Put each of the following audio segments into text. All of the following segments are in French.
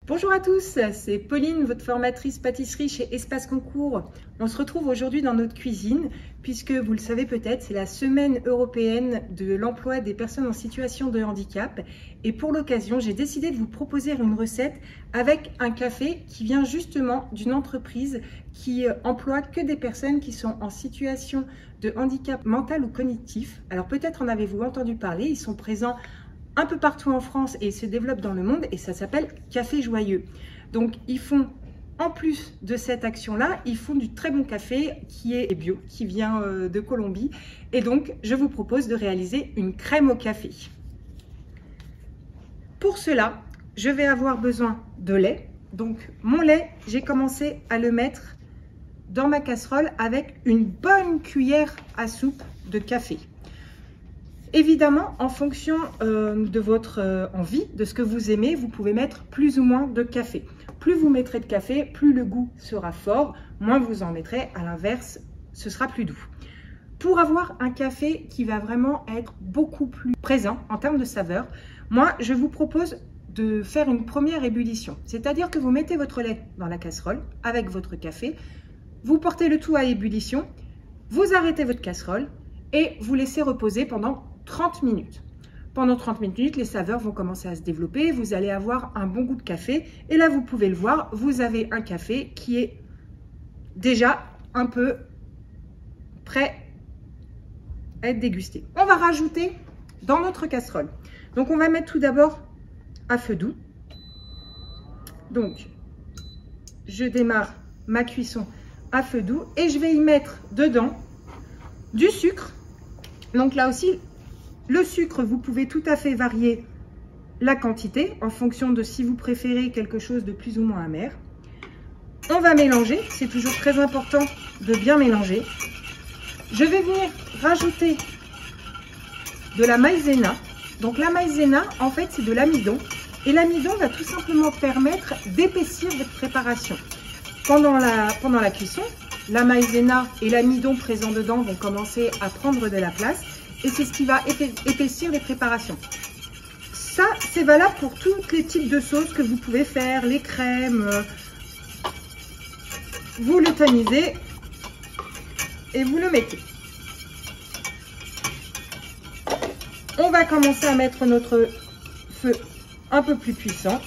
Bonjour à tous, c'est Pauline, votre formatrice pâtisserie chez Espace Concours. On se retrouve aujourd'hui dans notre cuisine puisque vous le savez peut-être, c'est la semaine européenne de l'emploi des personnes en situation de handicap. Et pour l'occasion, j'ai décidé de vous proposer une recette avec un café qui vient justement d'une entreprise qui emploie que des personnes qui sont en situation de handicap mental ou cognitif. Alors peut-être en avez-vous entendu parler, ils sont présents un peu partout en France et se développe dans le monde et ça s'appelle Café Joyeux. Donc ils font, en plus de cette action-là, ils font du très bon café qui est bio, qui vient de Colombie. Et donc je vous propose de réaliser une crème au café. Pour cela, je vais avoir besoin de lait. Donc mon lait, j'ai commencé à le mettre dans ma casserole avec une bonne cuillère à soupe de café. Évidemment, en fonction de votre envie, de ce que vous aimez, vous pouvez mettre plus ou moins de café. Plus vous mettrez de café, plus le goût sera fort, moins vous en mettrez, à l'inverse, ce sera plus doux. Pour avoir un café qui va vraiment être beaucoup plus présent en termes de saveur, moi, je vous propose de faire une première ébullition. C'est-à-dire que vous mettez votre lait dans la casserole avec votre café, vous portez le tout à ébullition, vous arrêtez votre casserole et vous laissez reposer pendant 30 minutes. Pendant 30 minutes, les saveurs vont commencer à se développer, vous allez avoir un bon goût de café et là, vous pouvez le voir, vous avez un café qui est déjà un peu prêt à être dégusté. On va rajouter dans notre casserole. Donc, on va mettre tout d'abord à feu doux. Donc, je démarre ma cuisson à feu doux et je vais y mettre dedans du sucre. Donc là aussi, le sucre, vous pouvez tout à fait varier la quantité en fonction de si vous préférez quelque chose de plus ou moins amer. On va mélanger, c'est toujours très important de bien mélanger. Je vais venir rajouter de la maïzena. Donc la maïzena, en fait, c'est de l'amidon. Et l'amidon va tout simplement permettre d'épaissir votre préparation. Pendant la cuisson, la maïzena et l'amidon présents dedans vont commencer à prendre de la place. Et c'est ce qui va épaissir les préparations. Ça, c'est valable pour tous les types de sauces que vous pouvez faire, les crèmes. Vous le tamisez et vous le mettez. On va commencer à mettre notre feu un peu plus puissant.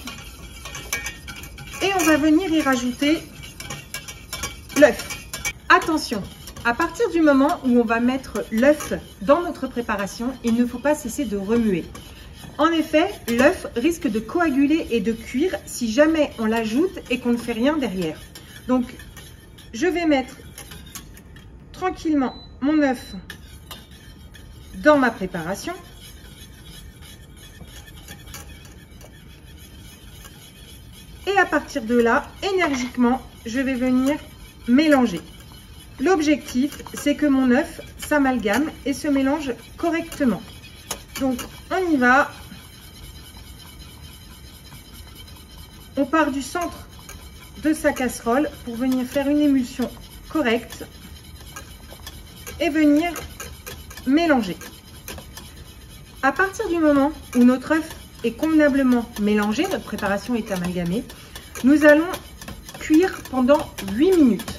Et on va venir y rajouter l'œuf. Attention! À partir du moment où on va mettre l'œuf dans notre préparation, il ne faut pas cesser de remuer. En effet, l'œuf risque de coaguler et de cuire si jamais on l'ajoute et qu'on ne fait rien derrière. Donc, je vais mettre tranquillement mon œuf dans ma préparation. Et à partir de là, énergiquement, je vais venir mélanger. L'objectif, c'est que mon œuf s'amalgame et se mélange correctement. Donc, on y va. On part du centre de sa casserole pour venir faire une émulsion correcte et venir mélanger. À partir du moment où notre œuf est convenablement mélangé, notre préparation est amalgamée, nous allons cuire pendant 8 minutes.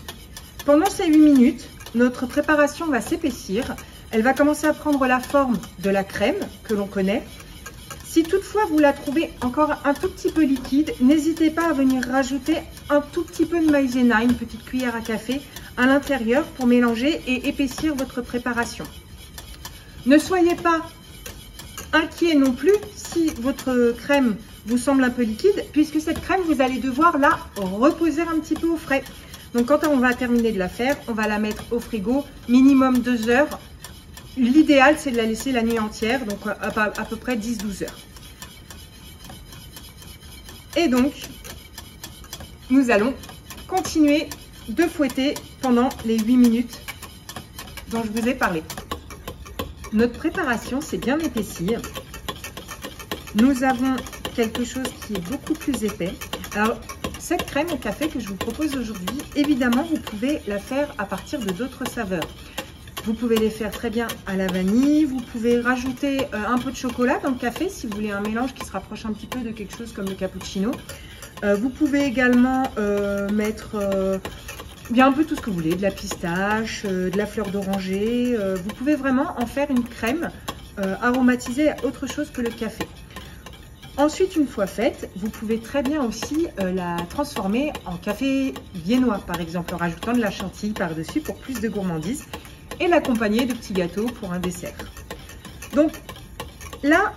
Pendant ces 8 minutes, notre préparation va s'épaissir. Elle va commencer à prendre la forme de la crème que l'on connaît. Si toutefois vous la trouvez encore un tout petit peu liquide, n'hésitez pas à venir rajouter un tout petit peu de maïzena, une petite cuillère à café à l'intérieur pour mélanger et épaissir votre préparation. Ne soyez pas inquiet non plus si votre crème vous semble un peu liquide, puisque cette crème, vous allez devoir la reposer un petit peu au frais. Donc quand on va terminer de la faire, on va la mettre au frigo, minimum 2 heures. L'idéal, c'est de la laisser la nuit entière, donc à peu près 10-12 heures. Et donc, nous allons continuer de fouetter pendant les 8 minutes dont je vous ai parlé. Notre préparation s'est bien épaissie. Nous avons quelque chose qui est beaucoup plus épais. Alors, cette crème au café que je vous propose aujourd'hui, évidemment, vous pouvez la faire à partir de d'autres saveurs. Vous pouvez les faire très bien à la vanille, vous pouvez rajouter un peu de chocolat dans le café si vous voulez un mélange qui se rapproche un petit peu de quelque chose comme le cappuccino. Vous pouvez également mettre bien un peu tout ce que vous voulez, de la pistache, de la fleur d'oranger. Vous pouvez vraiment en faire une crème aromatisée à autre chose que le café. Ensuite, une fois faite, vous pouvez très bien aussi la transformer en café viennois, par exemple, en rajoutant de la chantilly par-dessus pour plus de gourmandise et l'accompagner de petits gâteaux pour un dessert. Donc là,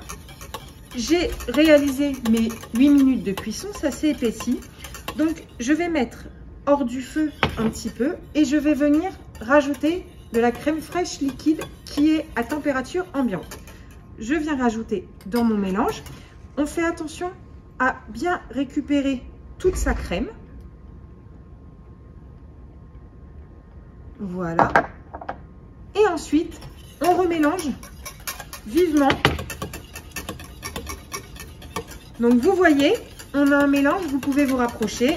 j'ai réalisé mes 8 minutes de cuisson, ça s'est épaissi. Donc, je vais mettre hors du feu un petit peu et je vais venir rajouter de la crème fraîche liquide qui est à température ambiante. Je viens rajouter dans mon mélange. On fait attention à bien récupérer toute sa crème. Voilà. Et ensuite, on remélange vivement. Donc, vous voyez, on a un mélange, vous pouvez vous rapprocher.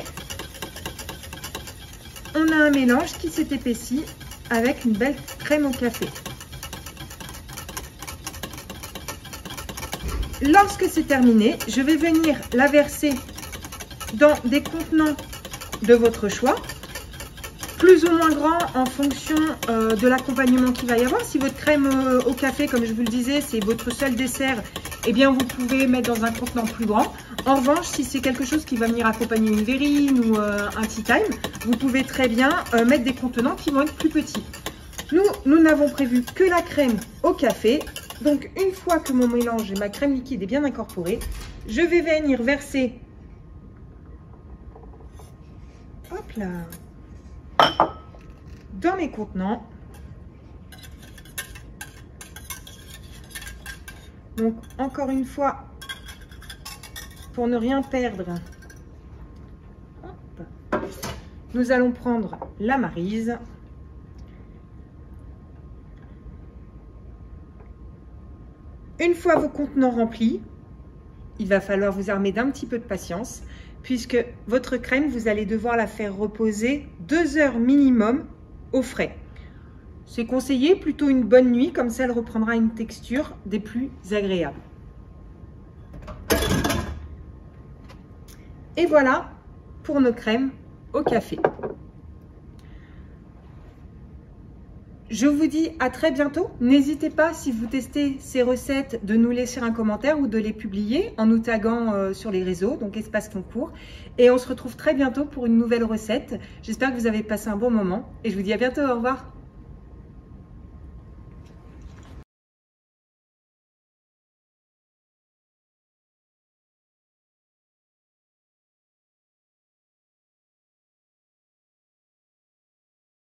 On a un mélange qui s'est épaissi avec une belle crème au café. Lorsque c'est terminé, je vais venir la verser dans des contenants de votre choix, plus ou moins grands en fonction de l'accompagnement qu'il va y avoir. Si votre crème au café, comme je vous le disais, c'est votre seul dessert, eh bien vous pouvez mettre dans un contenant plus grand. En revanche, si c'est quelque chose qui va venir accompagner une verrine ou un tea time, vous pouvez très bien mettre des contenants qui vont être plus petits. Nous n'avons prévu que la crème au café. Donc, une fois que mon mélange et ma crème liquide est bien incorporée, je vais venir verser, hop là, dans mes contenants. Donc, encore une fois, pour ne rien perdre, hop, nous allons prendre la Maryse. Une fois vos contenants remplis, il va falloir vous armer d'un petit peu de patience puisque votre crème, vous allez devoir la faire reposer 2 heures minimum au frais. C'est conseillé plutôt une bonne nuit, comme ça elle reprendra une texture des plus agréables. Et voilà pour nos crèmes au café. Je vous dis à très bientôt. N'hésitez pas, si vous testez ces recettes, de nous laisser un commentaire ou de les publier en nous taguant sur les réseaux, donc Espace Concours. Et on se retrouve très bientôt pour une nouvelle recette. J'espère que vous avez passé un bon moment et je vous dis à bientôt. Au revoir.